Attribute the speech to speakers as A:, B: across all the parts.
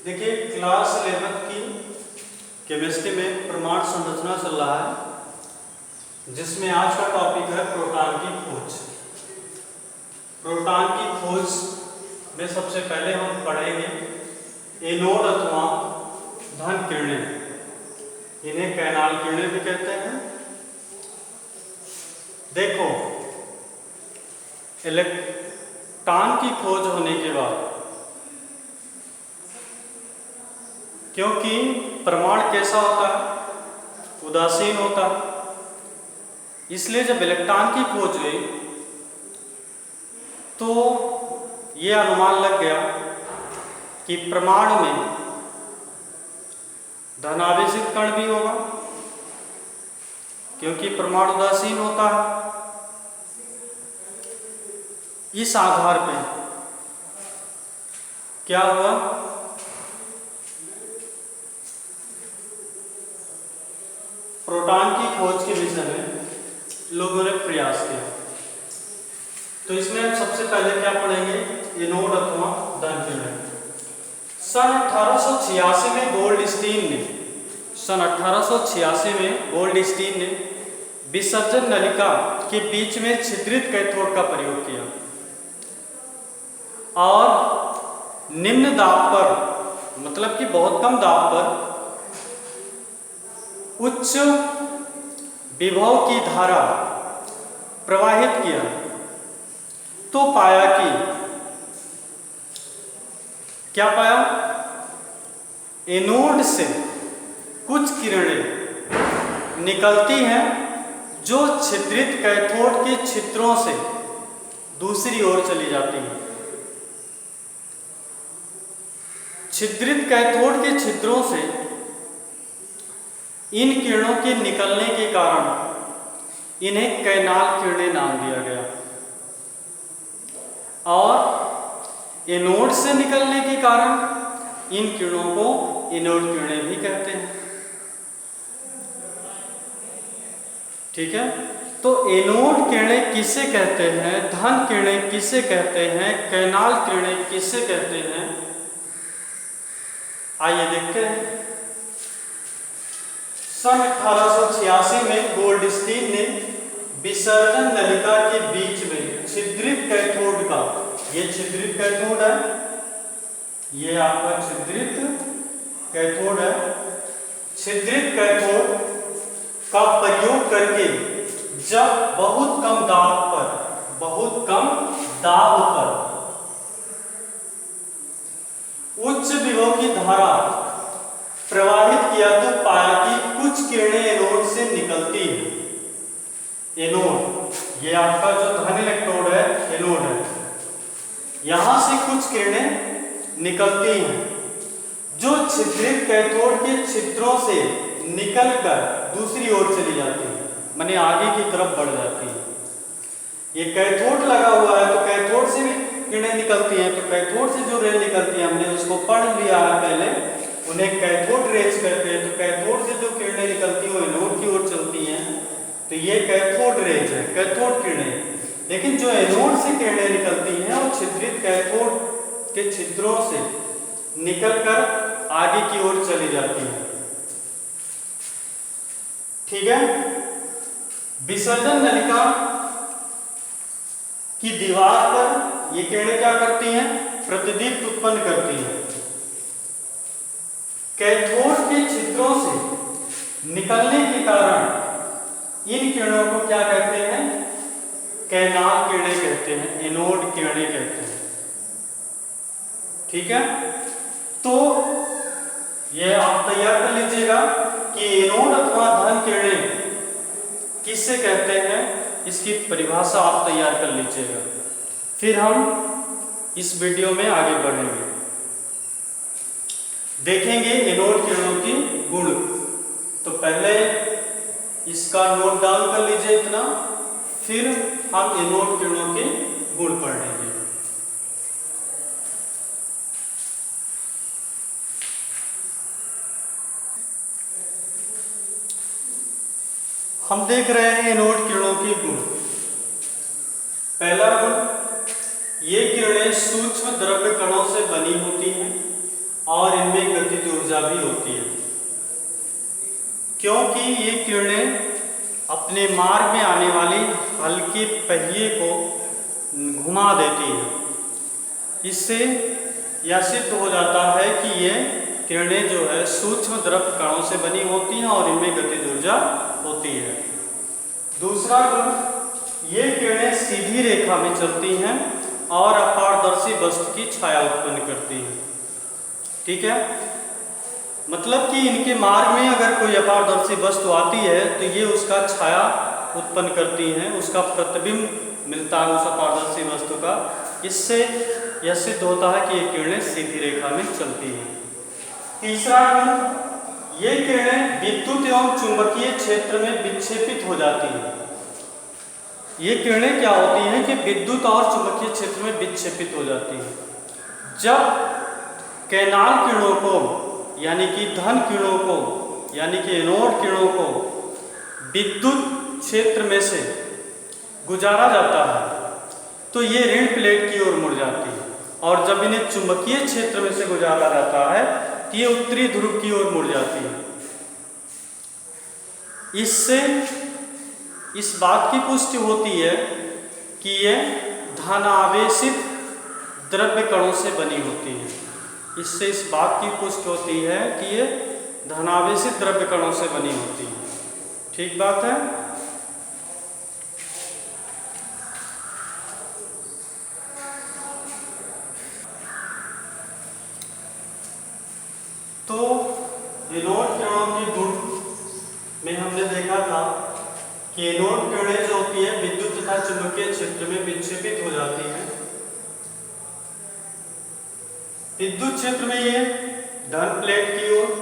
A: देखिए क्लास 11 की केमिस्ट्री में परमाणु संरचना चल रहा है, जिसमें आज का टॉपिक है प्रोटॉन की खोज। प्रोटॉन की खोज में सबसे पहले हम पढ़ेंगे एनोड अथवा धन किरणें, इन्हें कैनाल किरणें भी कहते हैं। देखो, इलेक्ट्रॉन की खोज होने के बाद, क्योंकि परमाणु कैसा होता है, उदासीन होता है, इसलिए जब इलेक्ट्रॉन की खोज हुई तो ये अनुमान लग गया कि परमाणु में धनावेशित कण भी होगा, क्योंकि परमाणु उदासीन होता है। इस आधार पे क्या हुआ, प्रोटॉन की खोज के विषय में लोगों ने प्रयास किया। तो इसमें हम सबसे पहले क्या पढ़ेंगे, एनोड अथवा धन किरणें। सन 1886 में गोल्डस्टीन ने विसर्जन नलिका के बीच में छिद्रित कैथोड का प्रयोग किया और निम्न दाब पर, मतलब कि बहुत कम दाब पर, उच्च विभव की धारा प्रवाहित किया, तो पाया कि क्या पाया, एनोड से कुछ किरणें निकलती हैं जो छिद्रित कैथोड के छिद्रों से दूसरी ओर चली जाती हैं। छिद्रित कैथोड के छिद्रों से इन किरणों के निकलने के कारण इन्हें कैनाल किरणें नाम दिया गया, और एनोड से निकलने के कारण इन किरणों को एनोड किरणें भी कहते हैं। ठीक है, तो एनोड किरणें किसे कहते हैं, धन किरणें किसे कहते हैं, कैनाल किरणें किसे कहते हैं, आइए देखते हैं। सन 1886 में गोल्डस्टीन ने विसर्जन नलिका के बीच में छिद्रित कैथोड का, ये छिद्रित कैथोड है, ये आपका छिद्रित कैथोड है, छिद्रित कैथोड का प्रयोग करके जब बहुत कम दाब पर उच्च विभव की धारा प्रवाहित किया, तो पाया कि कुछ किरणें एनोड से निकलती हैं। एनोड, ये आपका जो धन इलेक्ट्रोड है, एनोड है, यहां से कुछ किरणें निकलती हैं जो छिद्रित कैथोड के छिद्रों से निकलकर दूसरी ओर चली जाती है, माने आगे की तरफ बढ़ जाती है। ये कैथोड लगा हुआ है, तो कैथोड से भी किरणें निकलती हैं, तो कैथोड से जो रे निकलती है, हमने उसको पढ़ लिया है पहले, उन्हें कैथोड रेज कहते हैं। तो कैथोड से जो किरणें निकलती हैं वो एनोड की ओर चलती हैं, तो ये कैथोड रेज है, कैथोड किरणें। लेकिन जो एनोड से किरणें निकलती हैं वो छिद्रित कैथोड के छिद्रों से निकलकर आगे की ओर चली जाती हैं। ठीक है, विसर्जन नलिका की दीवार पर ये किरणें क्या करती हैं, प्रतिदीप्त उत्पन्न करती हैं। कैथोड के छिद्रों से निकलने के कारण इन किरणों को क्या कहते हैं, कैनाल किरणें कहते हैं, एनोड किरणें कहते हैं। ठीक है, तो ये आप तैयार कर लीजिएगा कि एनोड अथवा धन किरणें किससे कहते हैं, इसकी परिभाषा आप तैयार कर लीजिएगा, फिर हम इस वीडियो में आगे बढ़ेंगे, देखेंगे एनोड किरणों की गुण। तो पहले इसका नोट डाउन कर लीजिए इतना, फिर हम एनोड किरणों के गुण पढ़ेंगे। हम देख रहे हैं एनोड किरणों के गुण। पहला गुण, ये किरणें सूक्ष्म द्रव्य कणों से बनी होती हैं और इनमें गतिज ऊर्जा भी होती है, क्योंकि ये किरणें अपने मार्ग में आने वाले हल्के पहिए को घुमा देती है। इससे यह सिद्ध हो जाता है कि ये किरणें जो है सूक्ष्म द्रव कणों से बनी होती हैं और इनमें गतिज ऊर्जा होती है। दूसरा गुण, ये किरणें सीधी रेखा में चलती हैं और अपारदर्शी वस्तु की छाया उत्पन्न करती हैं। ठीक है, मतलब कि इनके मार्ग में अगर कोई अपारदर्शी वस्तु आती है तो ये उसका छाया उत्पन्न करती हैं, उसका प्रतिबिंब मिलता है उस अपारदर्शी वस्तु का। इससे यह सिद्ध होता है कि ये किरणें सीधी रेखा में चलती हैं। तीसरा गुण, ये किरणें विद्युत एवं चुंबकीय क्षेत्र में विक्षेपित हो जाती हैं। ये किरणें क्या होती हैं कि विद्युत और चुंबकीय क्षेत्र में विक्षेपित हो जाती हैं। जब कैनाल किरणों को यानी कि धन किरणों को यानी कि एनोड किरणों को विद्युत क्षेत्र में से गुजारा जाता है तो ये ऋण प्लेट की ओर मुड़ जाती है, और जब इन्हें चुंबकीय क्षेत्र में से गुजारा जाता है तो ये उत्तरी ध्रुव की ओर मुड़ जाती है। इससे इस बात की पुष्टि होती है कि ये धनावेशित द्रव्य कणों से बनी होती है। इससे इस बात की पुष्टि होती है कि ये धनावेशित द्रव्य कणों से बनी होती है। ठीक बात है। तो एनोड किरणों के गुण में हमने देखा था कि एनोड किरणें जो होती है विद्युत तथा चुंबकीय क्षेत्र में विक्षेपित हो जाती है। विद्युत क्षेत्र में ये धन प्लेट की ओर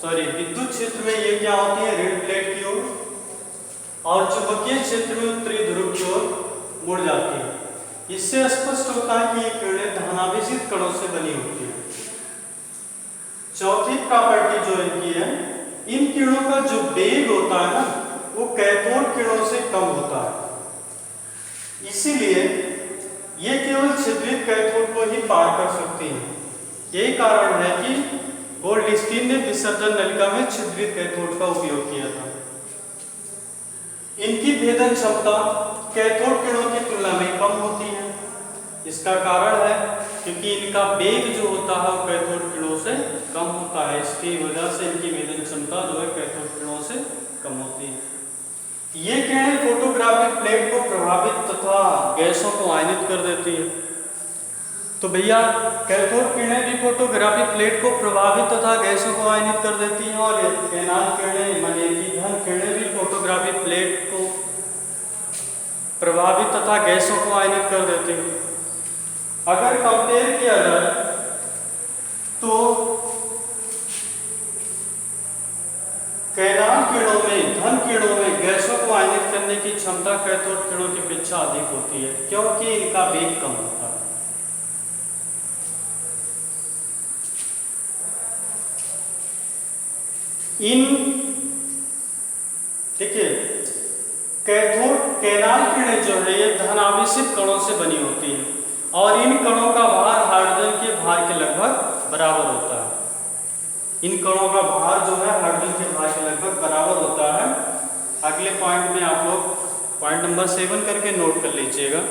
A: विद्युत क्षेत्र में ये क्या होती है ऋण प्लेट की ओर, और चुंबकीय क्षेत्र में उत्तरी ध्रुव की ओर मुड़ जाती है। इससे स्पष्ट होता है कि ये किरणें धनावेशित कणों से बनी होती है। चौथी प्रॉपर्टी जो इनकी है, इन किरणों का जो वेग होता है ना वो कैथोड किरणों से कम होता है, इसीलिए ये केवल छिद्रित कैथोड को ही पार कर सकती हैं। यही कारण है कि गोल्डस्टीन ने विसर्जन नलिका में छिद्रित कैथोड का उपयोग किया था। इनकी भेदन क्षमता कैथोड किरणों की तुलना में कम होती है। इसका कारण है क्योंकि इनका वेग जो होता है वो कैथोड किरणों से कम होता है। इसकी वजह से इनकी भेदन क्षमता जो है कैथोड किरणों से कम होती है। ये किरणें फोटोग्राफिक प्लेट को प्रभावित तथा गैसों को आयनित कर देती है। तो भैया कैथोड किरणें भी फोटोग्राफिक प्लेट को प्रभावित तथा गैसों को आयनित कर देती हैं, और कैनाल किरणें माने कि धन किरणें भी फोटोग्राफिक प्लेट को प्रभावित तथा गैसों को आयनित कर देती हैं। अगर कंपेयर किया जाए तो कैनाल किरणों में धन किरणों में गैसों को आयनित करने की क्षमता कैथोड किरणों की अपेक्षा अधिक होती है, क्योंकि इनका वेग कम होता है। इन देखिए कैनाल किरणें जो है ये धनावेशित कणों से बनी होती है, और इन कणों का भार हाइड्रोजन के भार के लगभग बराबर होता है। इन कणों का भार जो है हाइड्रोजन के भार के लगभग बराबर होता है। अगले पॉइंट में आप लोग पॉइंट नंबर 7 करके नोट कर लीजिएगा।